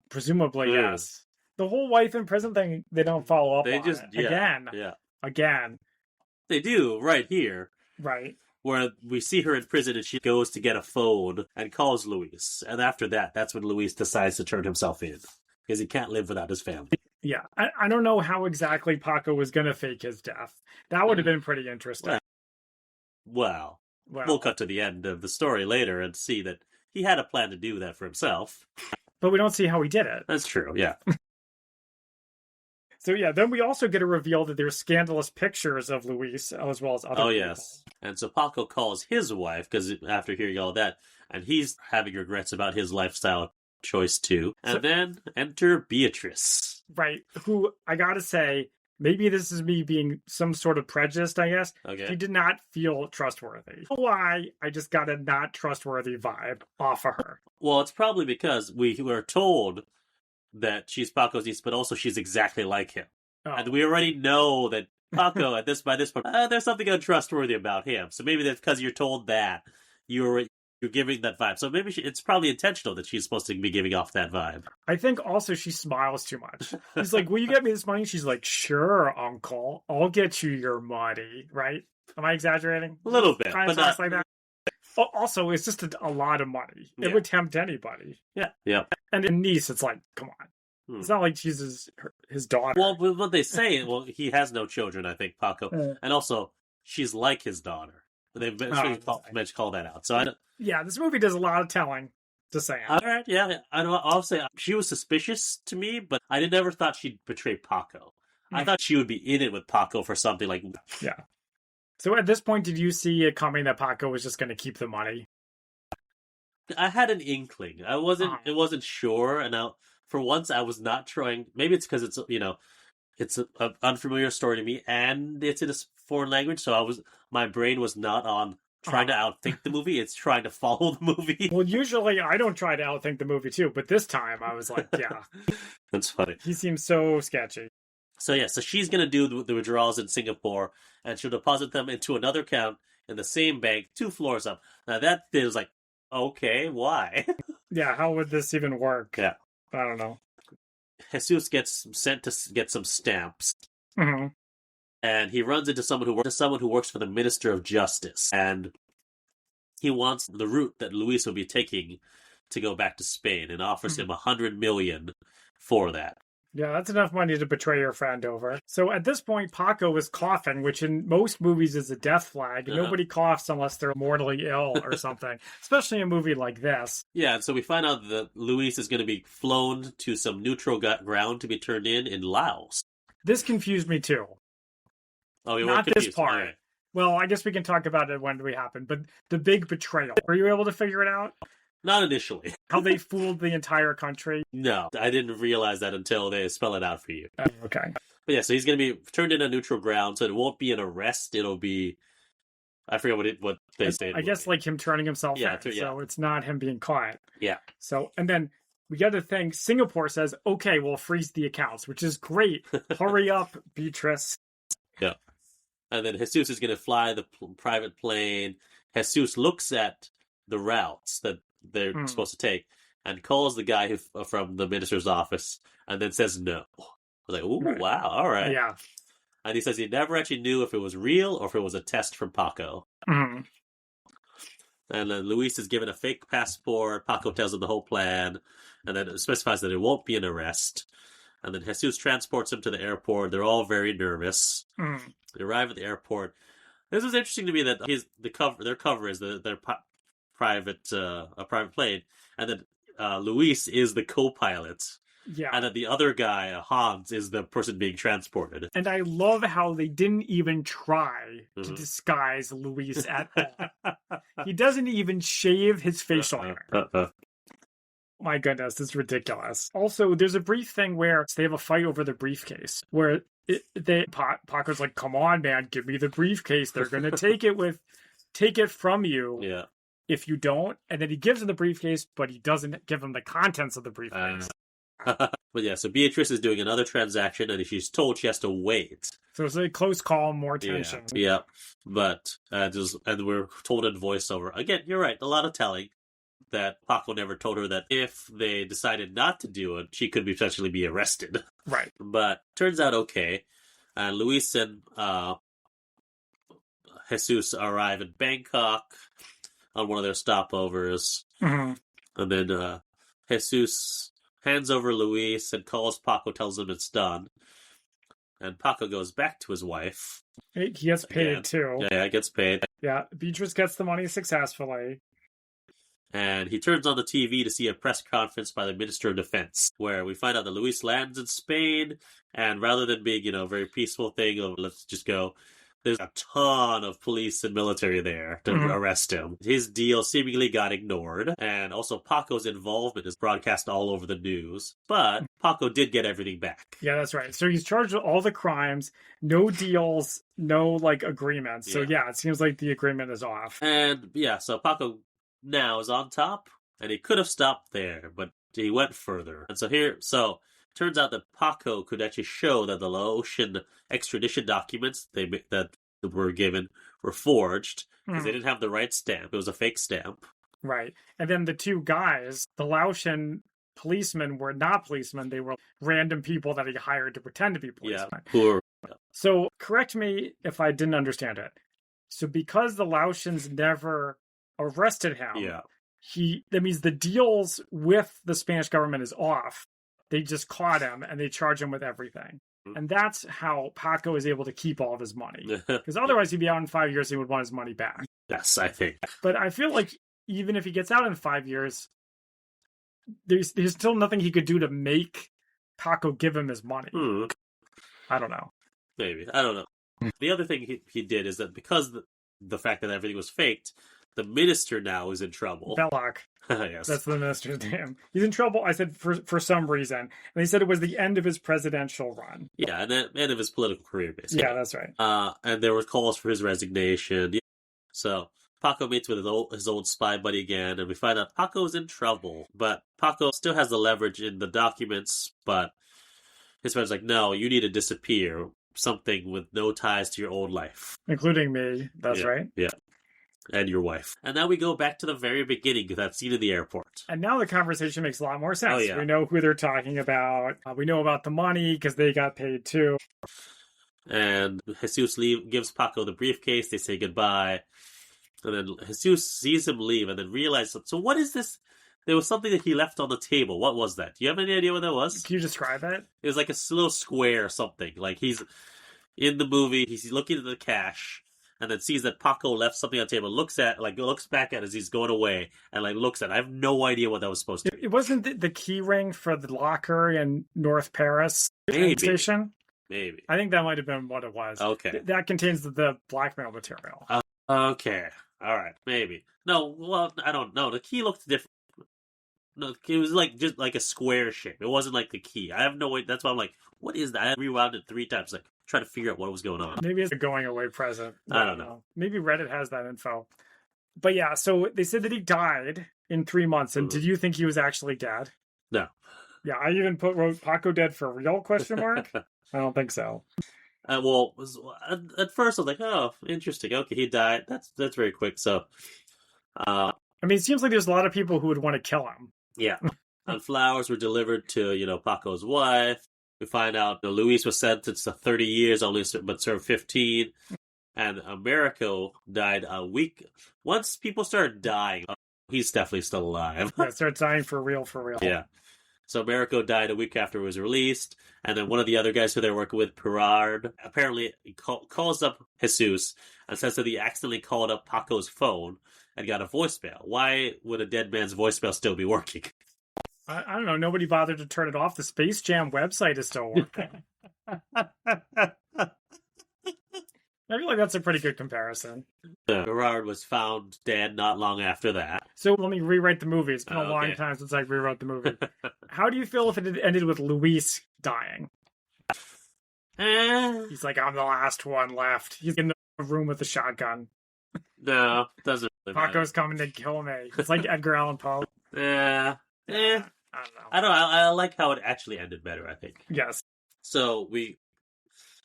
Presumably, yes. The whole wife in prison thing, they don't follow up on it. Again. They do, right here. Right. Where we see her in prison and she goes to get a phone and calls Luis. And after that, that's when Luis decides to turn himself in. Because he can't live without his family. Yeah. I don't know how exactly Paco was going to fake his death. That would have been pretty interesting. Well, we'll cut to the end of the story later and see that he had a plan to do that for himself. But we don't see how he did it. That's true, yeah. So yeah, then we also get a reveal that there's scandalous pictures of Luis as well as other people. Yes. And so Paco calls his wife, because after hearing all that, and he's having regrets about his lifestyle choice too. And then enter Beatrice. Right, who, I gotta say, maybe this is me being some sort of prejudiced, I guess. Okay. She did not feel trustworthy. Why? I just got a not trustworthy vibe off of her. Well, it's probably because we were told that she's Paco's niece, but also she's exactly like him. And we already know that Paco, by this point, there's something untrustworthy about him. So maybe that's because you're told that you're giving that vibe. So maybe it's probably intentional that she's supposed to be giving off that vibe. I think also she smiles too much. He's like, will you get me this money? She's like, sure, uncle. I'll get you your money, right? Am I exaggerating? A little bit. Kind of but not like that. Also, it's just a lot of money. It would tempt anybody. Yeah. And in niece, it's like, come on. It's not like she's his daughter. Well, what they say, he has no children, I think, Paco. And also, she's like his daughter. They've called that out. So I don't... Yeah, this movie does a lot of telling. Just saying. All right, yeah. I'll say she was suspicious to me, but I never thought she'd betray Paco. I thought she would be in it with Paco for something like... Yeah. So at this point, did you see it coming that Paco was just going to keep the money? I had an inkling. I wasn't sure, and for once I was not trying. Maybe it's because it's an unfamiliar story to me, and it's in a foreign language, so my brain was not on trying to outthink the movie. It's trying to follow the movie. Well, usually I don't try to outthink the movie too, but this time I was like, yeah. That's funny. He seems so sketchy. So she's going to do the withdrawals in Singapore, and she'll deposit them into another account in the same bank 2 floors up. Now that is like, okay, why? Yeah, how would this even work? Yeah. I don't know. Jesus gets sent to get some stamps. Mm-hmm. And he runs into someone who works for the Minister of Justice. And he wants the route that Luis will be taking to go back to Spain and offers him $100 million for that. Yeah, that's enough money to betray your friend over. So at this point, Paco is coughing, which in most movies is a death flag. Nobody coughs unless they're mortally ill or something, especially in a movie like this. Yeah, and so we find out that Luis is going to be flown to some neutral ground to be turned in Laos. This confused me too. Oh, you Not weren't confused. This part. Right. Well, I guess we can talk about it when we happen, but the big betrayal. Were you able to figure it out? Not initially. How they fooled the entire country? No, I didn't realize that until they spell it out for you. Okay. But yeah, so he's going to be turned in a neutral ground, so it won't be an arrest. It'll be... I forget what they say. I guess like him turning himself in, so it's not him being caught. Yeah. So, and then we got to think, Singapore says, okay, we'll freeze the accounts, which is great. Hurry up, Beatrice. Yeah. And then Jesus is going to fly the private plane. Jesus looks at the routes that they're supposed to take and calls the guy from the minister's office and then says no. I was like, ooh, wow, all right. Yeah. And he says he never actually knew if it was real or if it was a test from Paco. Mm-hmm. And then Luis is given a fake passport. Paco tells him the whole plan and then specifies that it won't be an arrest. And then Jesus transports him to the airport. They're all very nervous. They arrive at the airport. This is interesting to me that their cover is their private plane, and then Luis is the co-pilot. Yeah. And then the other guy, Hans, is the person being transported. And I love how they didn't even try to disguise Luis at all. He doesn't even shave his facial hair. My goodness, it's ridiculous. Also, there's a brief thing where they have a fight over the briefcase, where Paco's like, "Come on, man, give me the briefcase. They're gonna take it from you. Yeah. If you don't." And then he gives him the briefcase, but he doesn't give him the contents of the briefcase. But yeah, so Beatrice is doing another transaction, and she's told she has to wait. So it's a close call, more tension. Yeah. But and we're told in voiceover again. You're right. A lot of telling that Paco never told her that if they decided not to do it, she could potentially be arrested. Right. But turns out okay. And Luis and Jesus arrive in Bangkok on one of their stopovers, Mhm. and then Jesus hands over Luis and calls Paco, tells him it's done. And Paco goes back to his wife. He gets paid again. too. Yeah, gets paid. Yeah, Beatrice gets the money successfully. And he turns on the TV to see a press conference by the Minister of Defense, where we find out that Luis lands in Spain, and rather than being, a very peaceful thing of let's just go, there's a ton of police and military there to arrest him. His deal seemingly got ignored, and also Paco's involvement is broadcast all over the news. But Paco did get everything back. Yeah, that's right. So he's charged with all the crimes, no deals, no agreements. So yeah, it seems like the agreement is off. And yeah, so Paco now is on top, and he could have stopped there, but he went further. And so turns out that Paco could actually show that the Laotian extradition documents that were given were forged because they didn't have the right stamp. It was a fake stamp. Right. And then the two guys, the Laotian policemen, were not policemen. They were random people that he hired to pretend to be policemen. Yeah, So correct me if I didn't understand it. So because the Laotians never arrested him, that means the deals with the Spanish government is off. They just caught him and they charge him with everything. And that's how Paco is able to keep all of his money. Because otherwise he'd be out in 5 years and he would want his money back. Yes, I think. But I feel like even if he gets out in 5 years, there's still nothing he could do to make Paco give him his money. I don't know. Maybe. I don't know. The other thing he did is that because the fact that everything was faked, the minister now is in trouble. Belloc. Yes. That's the minister's name. He's in trouble, I said, for some reason. And they said it was the end of his presidential run. Yeah, and the end of his political career, basically. Yeah, that's right. And there were calls for his resignation. So Paco meets with his old spy buddy again, and we find out Paco's in trouble. But Paco still has the leverage in the documents, but his friend's like, no, you need to disappear. Something with no ties to your old life. Including me. That's right. Yeah. And your wife. And now we go back to the very beginning, that scene in the airport. And now the conversation makes a lot more sense. Oh, yeah. We know who they're talking about. We know about the money because they got paid too. And Jesus gives Paco the briefcase. They say goodbye. And then Jesus sees him leave and then realizes, so what is this? There was something that he left on the table. What was that? Do you have any idea what that was? Can you describe it? It was like a little square or something. Like he's in the movie, he's looking at the cash, and then sees that Paco left something on the table, looks back at it as he's going away, and looks at it. I have no idea what that was supposed to be. It wasn't the key ring for the locker in North Paris train station? Maybe. I think that might have been what it was. Okay. That contains the blackmail material. Okay. All right. Maybe. No, well, I don't know. The key looked different. No, it was just like a square shape. It wasn't like the key. I have no way. That's why I'm like, what is that? I rewound it 3 times, trying to figure out what was going on. Maybe it's a going away present. I don't know. Maybe Reddit has that info. But yeah, so they said that he died in 3 months. And did you think he was actually dead? No. Yeah, I even wrote Paco dead for real, question mark? I don't think so. Well, at first I was like, oh, interesting. Okay, he died. That's very quick. So, I mean, it seems like there's a lot of people who would want to kill him. Yeah. And flowers were delivered to, Paco's wife. We find out Luis was sentenced to 30 years, but served 15. And Americo died a week. Once people started dying, he's definitely still alive. Yeah, started dying for real. Yeah. So Americo died a week after it was released, and then one of the other guys who they're working with, Pirard, apparently calls up Jesus and says that he accidentally called up Paco's phone and got a voicemail. Why would a dead man's voicemail still be working? I don't know. Nobody bothered to turn it off. The Space Jam website is still working. I feel like that's a pretty good comparison. Gerard was found dead not long after that. So let me rewrite the movie. It's been a long time since I rewrote the movie. How do you feel if it had ended with Luis dying? He's like, I'm the last one left. He's in the room with the shotgun. No, doesn't really matter. Paco's coming to kill me. It's like Edgar Allan Poe. I don't know. I like how it actually ended better, I think. Yes. So we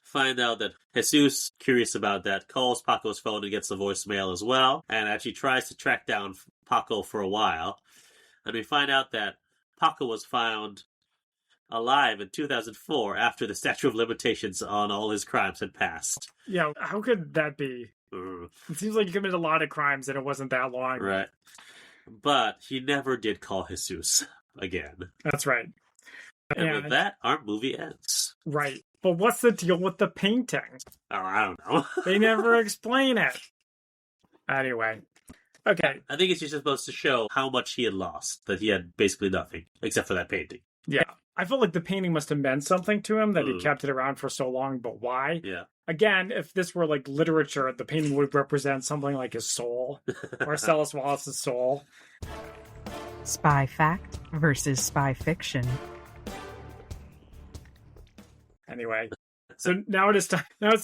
find out that Jesus, curious about that, calls Paco's phone and gets the voicemail as well, and actually tries to track down Paco for a while. And we find out that Paco was found alive in 2004 after the statute of limitations on all his crimes had passed. Yeah, how could that be? It seems like he committed a lot of crimes and it wasn't that long. Right. But he never did call Jesus again. That's right. And with that, our movie ends. Right. But what's the deal with the painting? Oh, I don't know. They never explain it. Anyway. Okay. I think it's just supposed to show how much he had lost, that he had basically nothing, except for that painting. Yeah. I felt like the painting must have meant something to him, that he kept it around for so long, but why? Yeah. Again, if this were like literature, the painting would represent something like his soul, Marcellus Wallace's soul. Spy fact versus spy fiction. Anyway, so now it's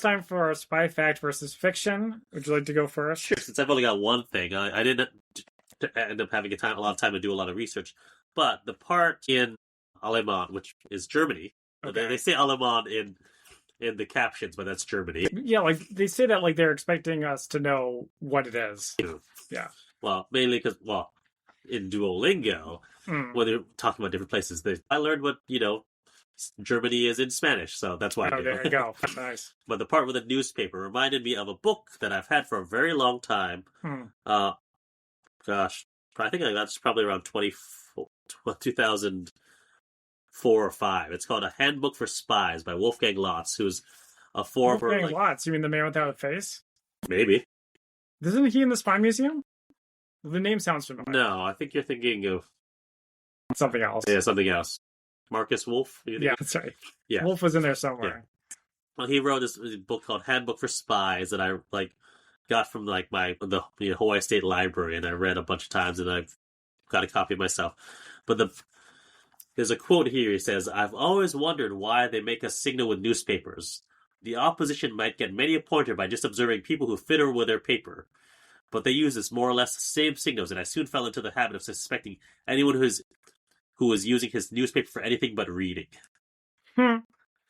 time for spy fact versus fiction. Would you like to go first? Sure. Since I've only got one thing, I didn't end up having a lot of time to do a lot of research, but the part in Allemand, which is Germany, they say Allemand in the captions, but that's Germany. Yeah, like they say that like they're expecting us to know what it is. Yeah. Well, mainly because in Duolingo, when they're talking about different places, I learned what Germany is in Spanish, so that's why. Oh, there you go. Nice. But the part with the newspaper reminded me of a book that I've had for a very long time. Gosh, I think that's probably around 2004 or 5. It's called A Handbook for Spies by Wolfgang Lotz, who's a former... Wolfgang Lotz? You mean the man without a face? Maybe. Isn't he in the Spy Museum? The name sounds familiar. No, I think you're thinking of... something else. Yeah, something else. Marcus Wolf? Yeah, that's right. Yeah. Wolf was in there somewhere. Yeah. Well, he wrote this book called Handbook for Spies that I got from the Hawaii State Library, and I read a bunch of times, and I've got a copy myself. But there's a quote here. He says, "I've always wondered why they make us signal with newspapers. The opposition might get many a pointer by just observing people who fiddle with their paper. But they use this more or less the same signals, and I soon fell into the habit of suspecting anyone who was using his newspaper for anything but reading."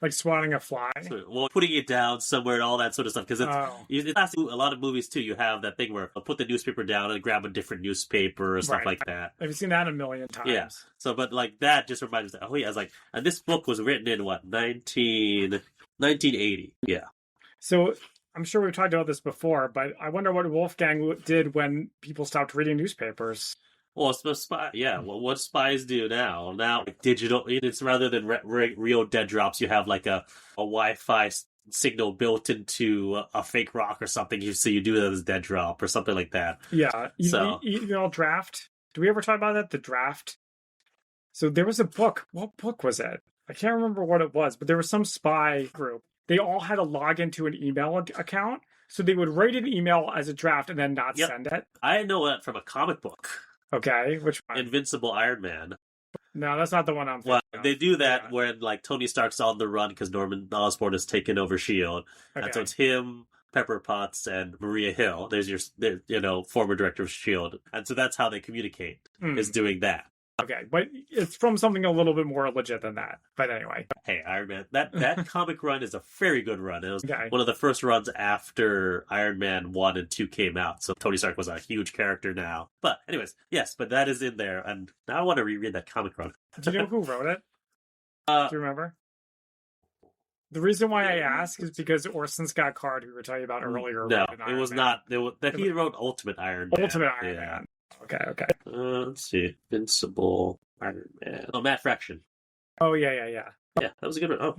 Like swatting a fly? Well, putting it down somewhere and all that sort of stuff. Because it's a lot of movies, too. You have that thing where they'll put the newspaper down and grab a different newspaper or stuff like that. I've seen that a million times. Yeah. So, but that just reminds me, I was like, and this book was written in, 1980. Yeah. So I'm sure we've talked about this before, but I wonder what Wolfgang did when people stopped reading newspapers. Well, what spies do now? Now, digital, it's rather than real dead drops, you have like a Wi-Fi signal built into a fake rock or something, so you do that as dead drop or something like that. Yeah. Email draft. Do we ever talk about that? The draft? So there was a book. What book was it? I can't remember what it was, but there was some spy group. They all had to log into an email account, so they would write an email as a draft and then not send it. I know that from a comic book. Okay, which one? Invincible Iron Man. No, that's not the one I'm thinking of. They do that when Tony Stark's on the run because Norman Osborn has taken over S.H.I.E.L.D. Okay. And so it's him, Pepper Potts, and Maria Hill. There's your former director of S.H.I.E.L.D. And so that's how they communicate, is doing that. Okay, but it's from something a little bit more legit than that. But anyway. Hey, Iron Man, that comic run is a very good run. It was one of the first runs after Iron Man 1 and 2 came out. So Tony Stark was a huge character now. But anyways, yes, but that is in there. And now I want to reread that comic run. Do you know who wrote it? Do you remember? The reason why I ask is because Orson Scott Card, who we were talking about earlier. No, it was not. He wrote Ultimate Iron Man. Ultimate Iron Man. Okay. Let's see. Invincible Spider-Man. Oh, Matt Fraction. Oh, yeah. Yeah, that was a good one. Oh,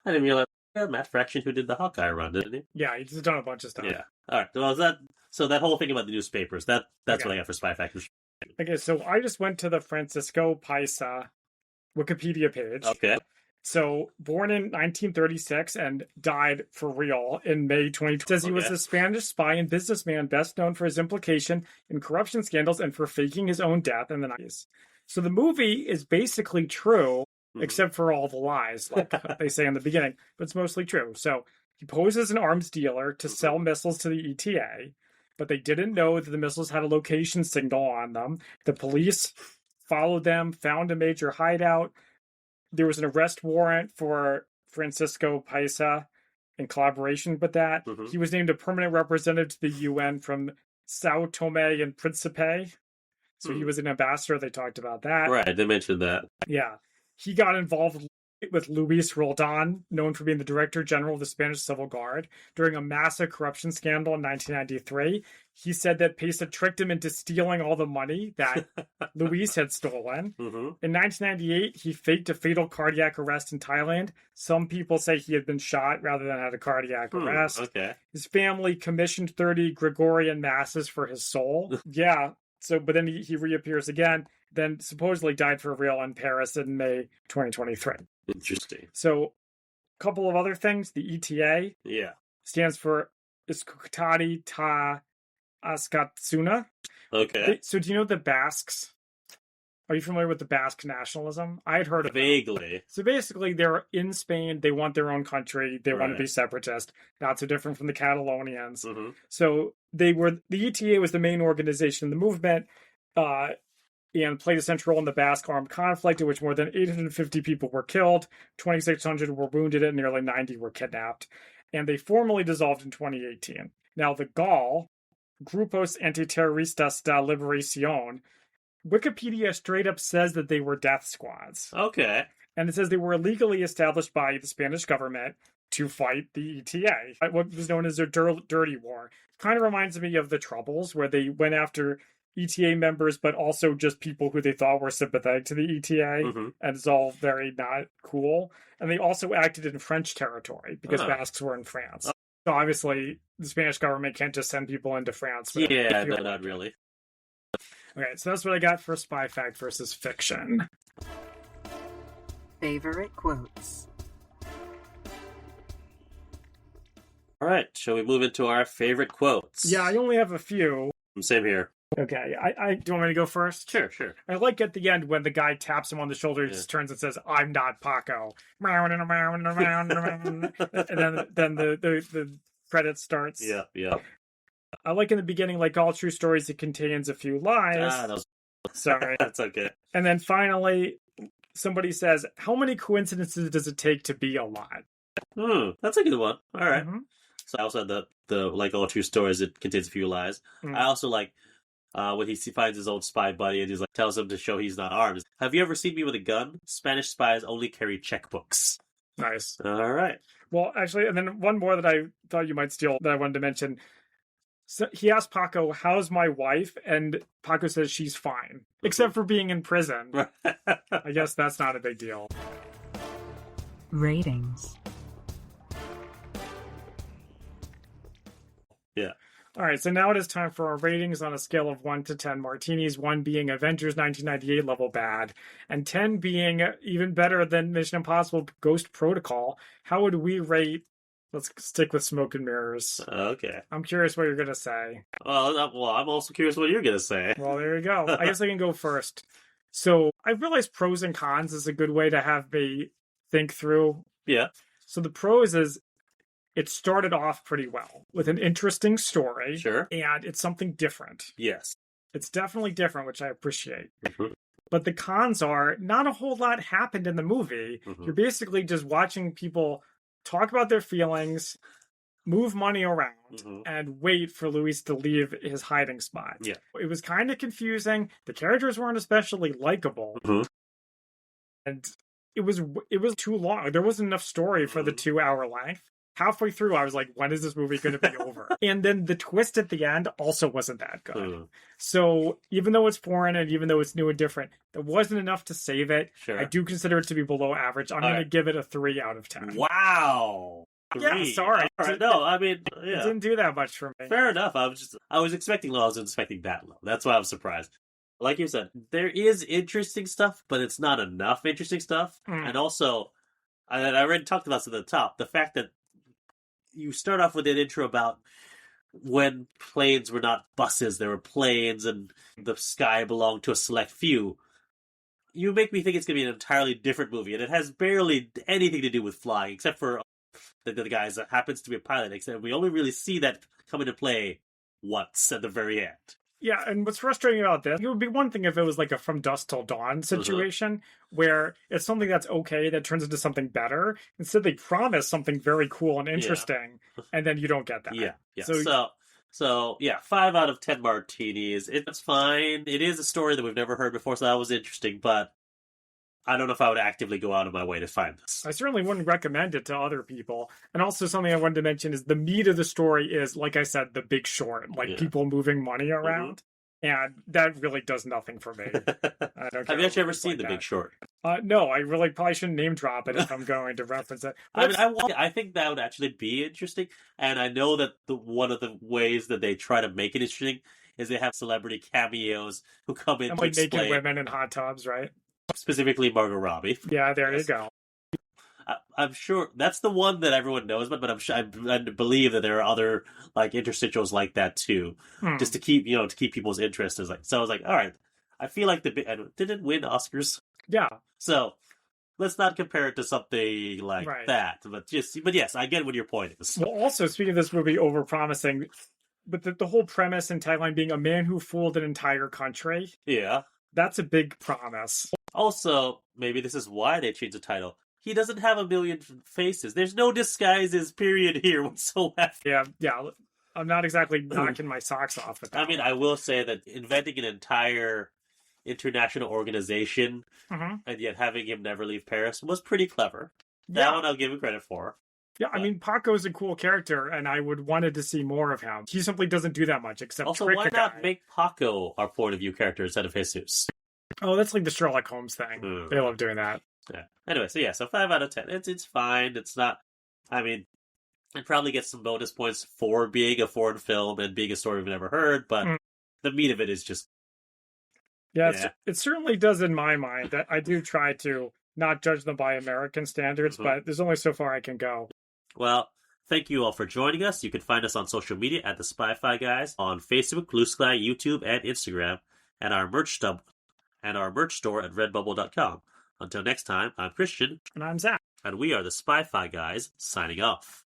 I didn't realize. Yeah, Matt Fraction, who did the Hawkeye run, didn't he? Yeah, he's done a bunch of stuff. Yeah. All right. Well, so that whole thing about the newspapers, that's Okay. what I got for Spy Fact. Okay, so I just went to the Francisco Paisa Wikipedia page. Okay. So, born in 1936 and died for real in May 2020. Says he was a Spanish spy and businessman best known for his implication in corruption scandals and for faking his own death in the 90s. So the movie is basically true, except for all the lies, like they say in the beginning, but it's mostly true. So he posed as an arms dealer to sell missiles to the ETA, but they didn't know that the missiles had a location signal on them. The police followed them, found a major hideout. There was an arrest warrant for Francisco Paisa in collaboration with that. He was named a permanent representative to the UN from Sao Tome and Principe. So he was an ambassador. They talked about that. Right, they mentioned that. Yeah. He got involved with Luis Roldan, known for being the Director General of the Spanish Civil Guard, during a massive corruption scandal in 1993. He said that Pesa tricked him into stealing all the money that Luis had stolen. In 1998, he faked a fatal cardiac arrest in Thailand. Some people say he had been shot rather than had a cardiac arrest. Okay. His family commissioned 30 Gregorian masses for his soul. Yeah. So, but then he reappears again, then supposedly died for real in Paris in May 2023. Interesting. So, a couple of other things. The ETA stands for Iskutari Ta Askatsuna. Okay. So, do you know the Basques? Are you familiar with the Basque nationalism? I had heard of vaguely. Them. So basically, they're in Spain. They want their own country. They want to be separatist. Not so different from the Catalonians. So the ETA was the main organization in the movement, and played a central role in the Basque armed conflict, in which more than 850 people were killed, 2,600 were wounded, and nearly 90 were kidnapped. And they formally dissolved in 2018. Now, the GAL, Grupos Antiterroristas da Liberación, Wikipedia straight up says that they were death squads. Okay. And it says they were illegally established by the Spanish government to fight the ETA, what was known as their dirty war. Kind of reminds me of the Troubles, where they went after ETA members, but also just people who they thought were sympathetic to the ETA, and it's all very not cool. And they also acted in French territory, because Basques were in France. So obviously, the Spanish government can't just send people into France. Yeah, no, not really. Okay, so that's what I got for Spy Fact versus Fiction. Favorite quotes. All right, shall we move into our favorite quotes? Yeah, I only have a few. Same here. Okay, I do you want me to go first? Sure. I like at the end when the guy taps him on the shoulder, he just turns and says, "I'm not Paco." And then the credits starts. Yeah. I like in the beginning, like all true stories, it contains a few lies. Sorry. That's okay. And then finally, somebody says, "How many coincidences does it take to be a lot?" That's a good one. All right. So I also had the like all true stories, it contains a few lies. I also like when he finds his old spy buddy and he's like tells him to show he's not armed. Have you ever seen me with a gun? Spanish spies only carry checkbooks. Nice. All right. Well, actually, and then one more that I thought you might steal that I wanted to mention. So he asked Paco, "How's my wife?" And Paco says she's fine, except for being in prison. I guess that's not a big deal. Ratings. Yeah. All right, so now it is time for our ratings on a scale of 1 to 10 martinis, 1 being Avengers 1998 level bad, and 10 being even better than Mission Impossible Ghost Protocol. How would we rate? Let's stick with Smoke and Mirrors. Okay. I'm curious what you're going to say. Well, I'm also curious what you're going to say. Well, there you go. I guess I can go first. So I realized pros and cons is a good way to have me think through. Yeah. So the pros is it started off pretty well with an interesting story. Sure. And it's something different. Yes. It's definitely different, which I appreciate. But the cons are not a whole lot happened in the movie. You're basically just watching people talk about their feelings, move money around, and wait for Luis to leave his hiding spot. Yeah. It was kind of confusing. The characters weren't especially likable. And it was too long. There wasn't enough story for the 2 hour length. halfway through, I was like, when is this movie going to be over? And then the twist at the end also wasn't that good. So even though it's foreign and even though it's new and different, there wasn't enough to save it. Sure. I do consider it to be below average. I'm going to give it a 3 out of 10. Wow. 3. Yeah, sorry. All right. No, I mean, yeah. It didn't do that much for me. Fair enough. I was expecting low. I wasn't expecting that low. That's why I was surprised. Like you said, there is interesting stuff, but it's not enough interesting stuff. And also, I already talked about this at the top, the fact that you start off with an intro about when planes were not buses, they were planes, and the sky belonged to a select few. You make me think it's going to be an entirely different movie, and it has barely anything to do with flying, except for the guys that happens to be a pilot, except we only really see that come into play once at the very end. Yeah, and what's frustrating about this, it would be one thing if it was like a From Dusk Till Dawn situation, where it's something that's okay that turns into something better. Instead, they promise something very cool and interesting, and then you don't get that. Yeah. So, 5 out of 10 martinis. It's fine. It is a story that we've never heard before, so that was interesting, but I don't know if I would actively go out of my way to find this. I certainly wouldn't recommend it to other people. And also something I wanted to mention is the meat of the story is, like I said, The Big Short, people moving money around. And that really does nothing for me. I don't Have you actually ever seen The Big Short? No, I really probably shouldn't name drop it if I'm going to reference it. But I think that would actually be interesting. And I know that one of the ways that they try to make it interesting is they have celebrity cameos who come in and to explain. naked women in hot tubs, right? Specifically Margot Robbie. Yeah, there you go. I'm sure that's the one that everyone knows about, but I'm sure, I believe that there are other interstitials like that too, just to keep people's interest. So I was like, all right, I feel like did it win Oscars? Yeah. So let's not compare it to something like that, but yes, I get what your point is. Well, also speaking of this movie overpromising, but the whole premise and tagline being a man who fooled an entire country. Yeah, that's a big promise. Also, maybe this is why they changed the title. He doesn't have a million faces. There's no disguises, period, here whatsoever. Yeah. I'm not exactly knocking my socks off with that. I mean, I will say that inventing an entire international organization and yet having him never leave Paris was pretty clever. That one I'll give him credit for. Yeah, I mean, Paco's a cool character, and I would wanted to see more of him. He simply doesn't do that much, except also, trick why a not guy. make Paco our point of view character instead of Jesus? Oh, that's like the Sherlock Holmes thing. They love doing that. Yeah. Anyway, so 5 out of 10. It's fine. It's not. I mean, it probably gets some bonus points for being a foreign film and being a story we've never heard, but the meat of it is just. It certainly does in my mind. That I do try to not judge them by American standards, but there's only so far I can go. Well, thank you all for joining us. You can find us on social media at the Spy-Fi Guys on Facebook, Blue Sky, YouTube, and Instagram, and our merch store at redbubble.com. Until next time, I'm Christian. And I'm Zach. And we are the Spy-Fi Guys, signing off.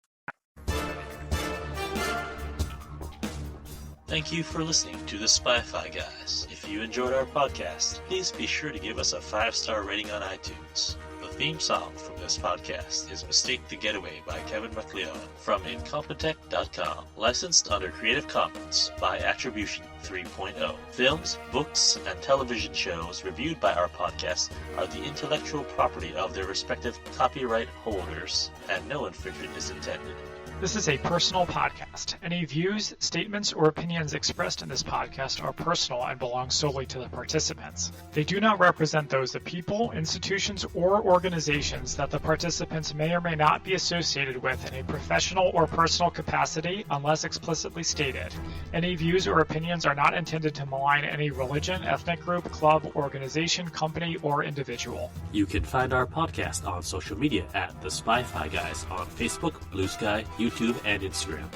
Thank you for listening to the Spy-Fi Guys. If you enjoyed our podcast, please be sure to give us a 5-star rating on iTunes. The theme song from this podcast is Mistake the Getaway by Kevin MacLeod from Incompetech.com. Licensed under Creative Commons by Attribution 3.0. Films, books, and television shows reviewed by our podcast are the intellectual property of their respective copyright holders, and no infringement is intended. This is a personal podcast. Any views, statements, or opinions expressed in this podcast are personal and belong solely to the participants. They do not represent those of people, institutions, or organizations that the participants may or may not be associated with in a professional or personal capacity unless explicitly stated. Any views or opinions are not intended to malign any religion, ethnic group, club, organization, company, or individual. You can find our podcast on social media at The Spy-Fi Guys on Facebook, Blue Sky, YouTube, and Instagram.